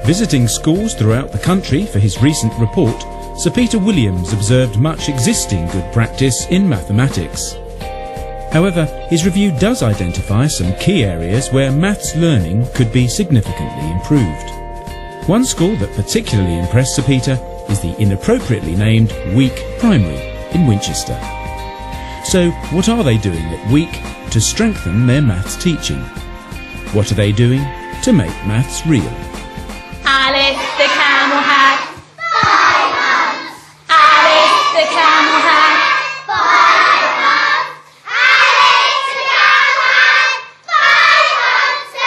Visiting schools throughout the country for his recent report, Sir Peter Williams observed much existing good practice in mathematics. However, his review does identify some key areas where maths learning could be significantly improved. One school that particularly impressed Sir Peter is the inappropriately named Week Primary in Winchester. So, what are they doing at Week to strengthen their maths teaching? What are they doing to make maths real? Alice the camel had 5 months. Alice the camel had 5 months. Alice the camel had 5 months to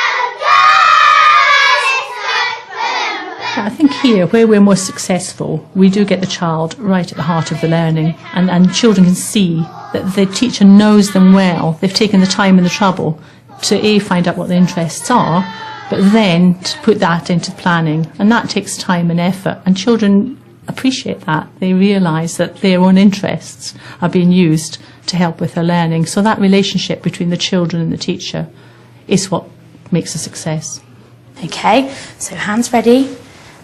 go. I think here, where we're most successful, we do get the child right at the heart of the learning, and children can see that the teacher knows them well. They've taken the time and the trouble to find out what their interests are, but then to put that into planning, and that takes time and effort, and children appreciate that. They realise that their own interests are being used to help with their learning. So that relationship between the children and the teacher is what makes a success. Okay, so hands ready.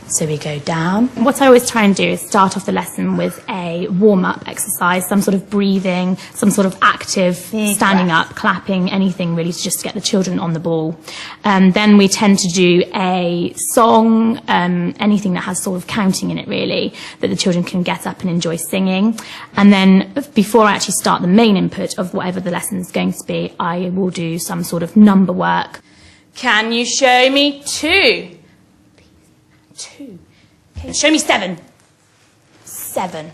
So we go down. What I always try and do is start off the lesson with a warm-up exercise, some sort of breathing, some sort of active standing up, clapping, anything really to just get the children on the ball. Then we tend to do a song, anything that has sort of counting in it really, that the children can get up and enjoy singing. And then before I actually start the main input of whatever the lesson is going to be, I will do some sort of number work. Can you show me 2? 2. Okay, show me 7. 7.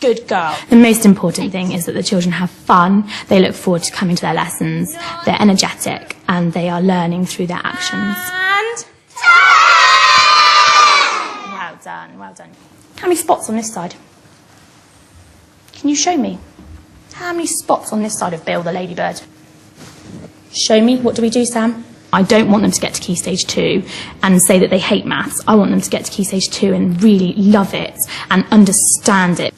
Good girl. The most important thing is that the children have fun. They look forward to coming to their lessons. They're energetic and they are learning through their actions. And 10! Well done, well done. How many spots on this side? Can you show me? How many spots on this side of Bill the ladybird? Show me. What do we do, Sam? I don't want them to get to Key Stage 2 and say that they hate maths. I want them to get to Key Stage 2 and really love it and understand it.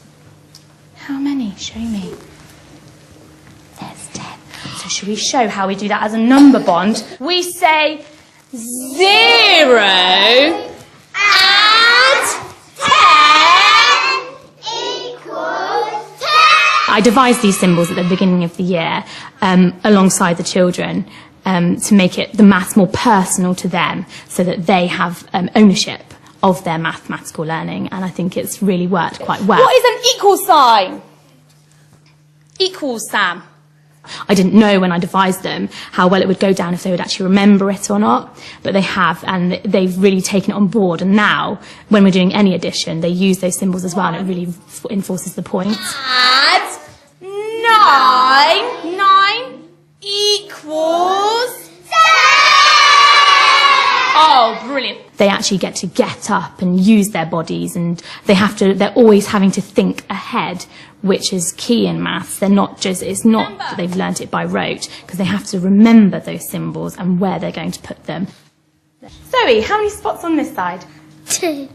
How many? Show me. There's 10. So should we show how we do that as a number bond? We say 0 and 10 equals 10. I devised these symbols at the beginning of the year alongside the children. To make it the maths more personal to them so that they have ownership of their mathematical learning, and I think it's really worked quite well. What is an equal sign? Equals, Sam. I didn't know when I devised them how well it would go down if they would actually remember it or not, but they have, and they've really taken it on board, and now when we're doing any addition they use those symbols as well, and it really enforces the point. Add 9 equals 7! Oh, brilliant. They actually get to get up and use their bodies, and they're always having to think ahead, which is key in maths. They're not just, it's not that they've learnt it by rote, because they have to remember those symbols and where they're going to put them. Zoe, how many spots on this side? 2.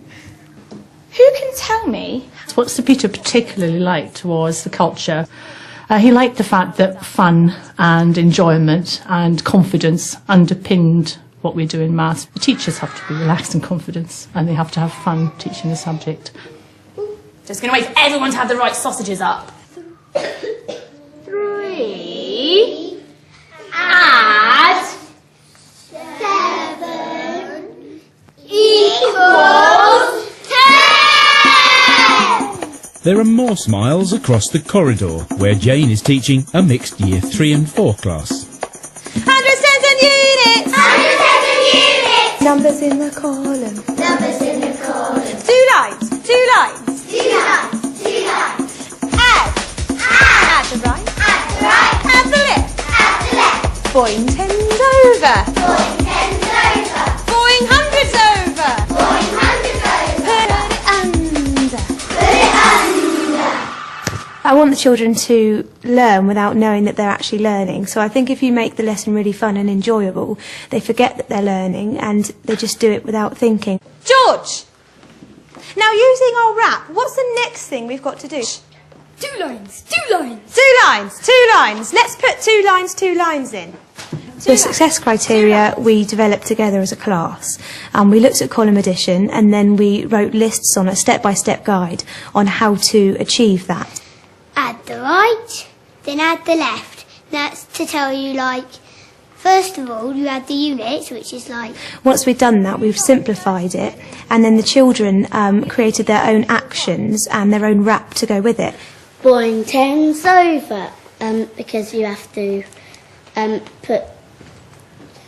Who can tell me? What Sir Peter particularly liked was the culture. He liked the fact that fun and enjoyment and confidence underpinned what we do in maths. The teachers have to be relaxed and confident, and they have to have fun teaching the subject. Just going to wait for everyone to have the right sausages up. 3 add 7 equals 10! There are more smiles across the corridor where Jane is teaching a mixed Year 3 and 4 class. 100 units! 100 units! Numbers in the column. Numbers in the column. 2 lines, 2 lines. 2 lines, 2 lines. Add. Add the right. Add the right. Add the left. Add the left. Boing tens over. Boing tens over. Boing hundreds over. Boing hundreds over. Put it under. Put it under. I want the children to learn without knowing that they're actually learning. So I think if you make the lesson really fun and enjoyable, they forget that they're learning and they just do it without thinking. George! Now, using our rap, what's the next thing we've got to do? 2 lines, 2 lines. 2 lines, 2 lines. Let's put 2 lines in. The success criteria we developed together as a class, and we looked at column addition, and then we wrote lists on a step-by-step guide on how to achieve that. Add the right, then add the left. That's to tell you, like, first of all, you add the units, which is like... Once we've done that, we've simplified it, and then the children created their own actions and their own rap to go with it. Boing 10's over, because you have to put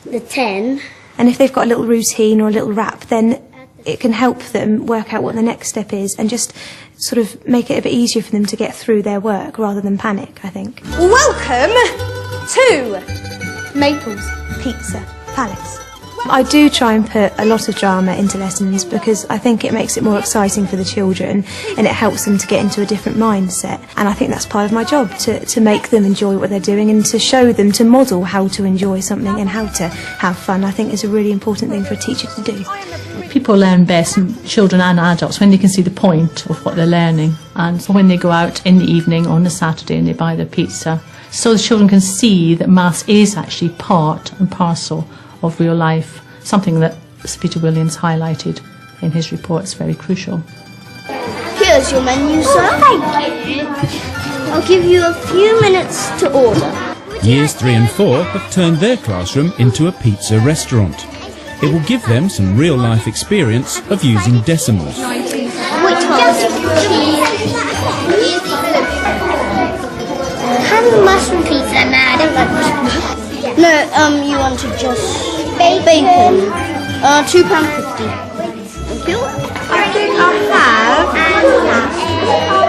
the 10. And if they've got a little routine or a little rap, then it can help them work out what the next step is and just sort of make it a bit easier for them to get through their work rather than panic, I think. Welcome to Maples Pizza Palace. I do try and put a lot of drama into lessons because I think it makes it more exciting for the children and it helps them to get into a different mindset. And I think that's part of my job, to make them enjoy what they're doing and to show them, to model how to enjoy something and how to have fun, I think is a really important thing for a teacher to do. People learn best, children and adults, when they can see the point of what they're learning. And so when they go out in the evening on a Saturday and they buy their pizza, so the children can see that maths is actually part and parcel of real life, something that Sir Peter Williams highlighted in his report is very crucial. Here's your menu, sir. Thank you. I'll give you a few minutes to order. Years 3 and 4 have turned their classroom into a pizza restaurant. It will give them some real-life experience of using decimals. Which ham mushroom pizza? No, I don't like mushroom pizza. No, you wanted just bacon. £2.50. Thank you. I think I'll have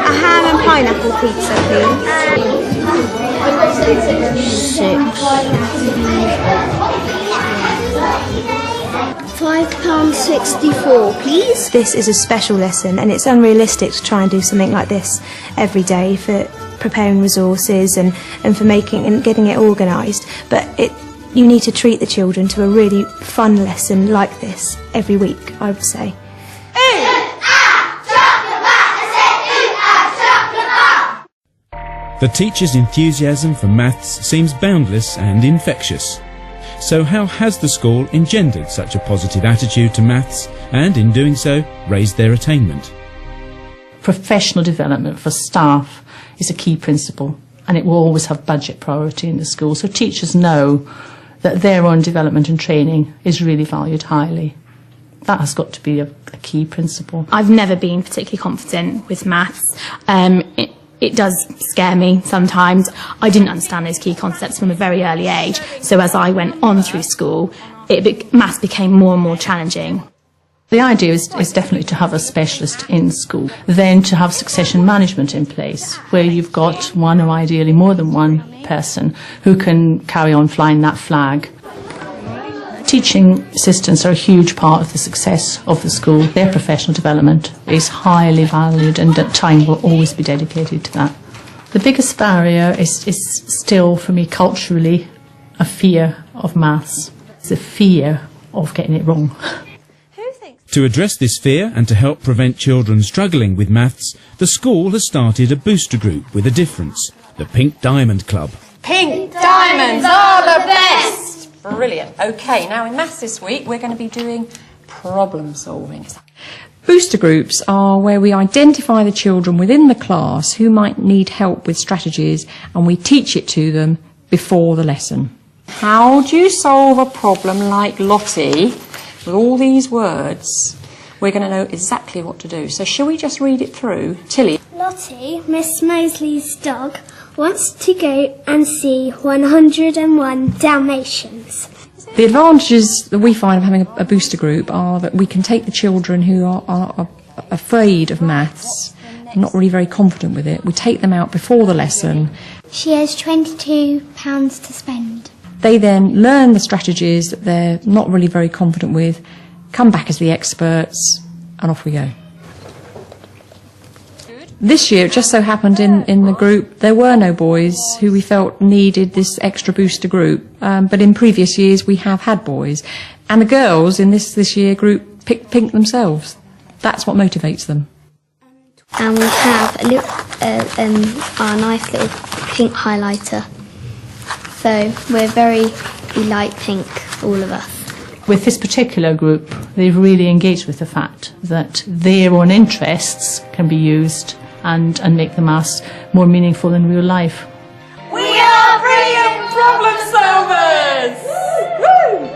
a ham and pineapple pizza, please. 6. £5.64, please. This is a special lesson and it's unrealistic to try and do something like this every day for preparing resources and for making and getting it organised. But you need to treat the children to a really fun lesson like this every week, I would say. The teacher's enthusiasm for maths seems boundless and infectious. So how has the school engendered such a positive attitude to maths and, in doing so, raised their attainment? Professional development for staff is a key principle, and it will always have budget priority in the school, so teachers know that their own development and training is really valued highly. That has got to be a key principle. I've never been particularly confident with maths. It does scare me sometimes. I didn't understand those key concepts from a very early age, so as I went on through school, maths became more and more challenging. The idea is definitely to have a specialist in school, then to have succession management in place, where you've got one or ideally more than one person who can carry on flying that flag. Teaching assistants are a huge part of the success of the school. Their professional development is highly valued and that time will always be dedicated to that. The biggest barrier is still, for me, culturally, a fear of maths. It's a fear of getting it wrong. To address this fear and to help prevent children struggling with maths, the school has started a booster group with a difference, the Pink Diamond Club. Pink diamonds are the best! Brilliant. OK, now in maths this week we're going to be doing problem solving. Booster groups are where we identify the children within the class who might need help with strategies and we teach it to them before the lesson. How do you solve a problem like Lottie with all these words? We're going to know exactly what to do. So shall we just read it through? Tilly. Lottie, Miss Mosley's dog, wants to go and see 101 Dalmatians. The advantages that we find of having a booster group are that we can take the children who are afraid of maths, not really very confident with it. We take them out before the lesson. She has £22 to spend. They then learn the strategies that they're not really very confident with, come back as the experts, and off we go. This year, it just so happened in the group, there were no boys who we felt needed this extra booster group. But in previous years, we have had boys. And the girls in this year group picked pink themselves. That's what motivates them. And we have a little, our nice little pink highlighter. So we're very We like pink, all of us. With this particular group, they've really engaged with the fact that their own interests can be used and make the maths more meaningful in real life. We are brilliant problem solvers! Woo!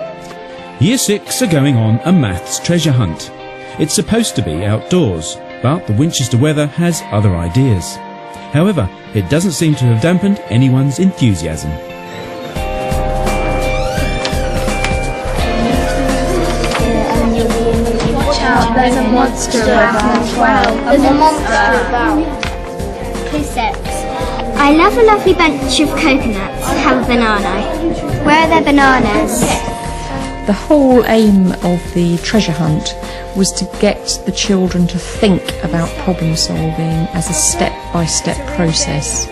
Year 6 are going on a maths treasure hunt. It's supposed to be outdoors, but the Winchester weather has other ideas. However, it doesn't seem to have dampened anyone's enthusiasm. There's a monster about. There's a monster about. Who says? I love a lovely bunch of coconuts. Have a banana. Where are their bananas? The whole aim of the treasure hunt was to get the children to think about problem solving as a step-by-step process.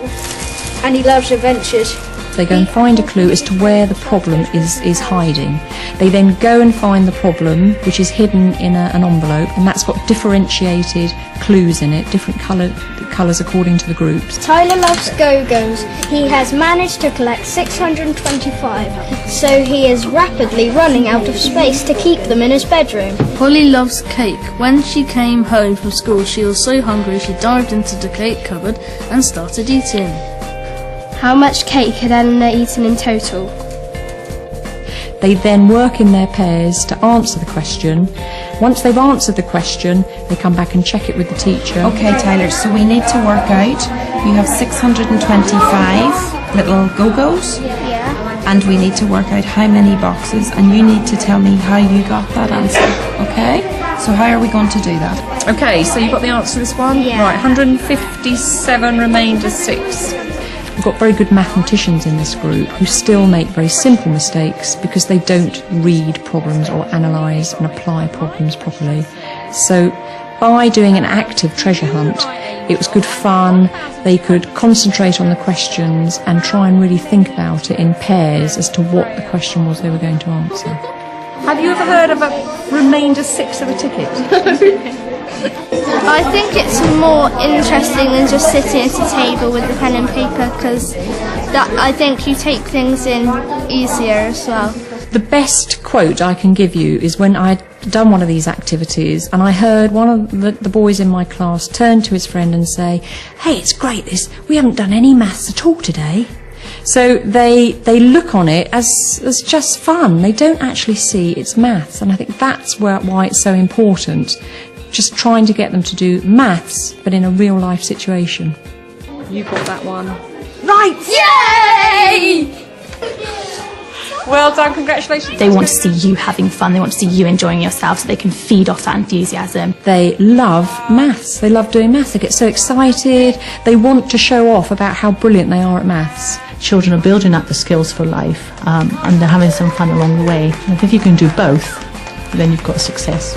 And he loves adventures. They go and find a clue as to where the problem is hiding. They then go and find the problem, which is hidden in an envelope, and that's got differentiated clues in it, different colours according to the groups. Tyler loves Go-Go's. He has managed to collect 625, so he is rapidly running out of space to keep them in his bedroom. Polly loves cake. When she came home from school, she was so hungry she dived into the cake cupboard and started eating. How much cake had Eleanor eaten in total? They then work in their pairs to answer the question. Once they've answered the question, they come back and check it with the teacher. Okay, Tyler, so we need to work out, you have 625 little Go-Go's, and we need to work out how many boxes, and you need to tell me how you got that answer, okay? So how are we going to do that? Okay, so you've got the answer to this one? Yeah. Right, 157 remainder 6. We've got very good mathematicians in this group who still make very simple mistakes because they don't read problems or analyse and apply problems properly. So by doing an active treasure hunt, it was good fun. They could concentrate on the questions and try and really think about it in pairs as to what the question was they were going to answer. Have you ever heard of a remainder 6 of a ticket? I think it's more interesting than just sitting at a table with a pen and paper, because I think you take things in easier as well. The best quote I can give you is when I'd done one of these activities and I heard one of the boys in my class turn to his friend and say, "Hey, it's great this, we haven't done any maths at all today." So they look on it as just fun. They don't actually see it's maths, and I think that's why it's so important. Just trying to get them to do maths, but in a real life situation. You got that one. Right! Yay! Well done, congratulations. They want to see you having fun, they want to see you enjoying yourself so they can feed off that enthusiasm. They love maths, they love doing maths, they get so excited, they want to show off about how brilliant they are at maths. Children are building up the skills for life and they're having some fun along the way. And if you can do both, then you've got success.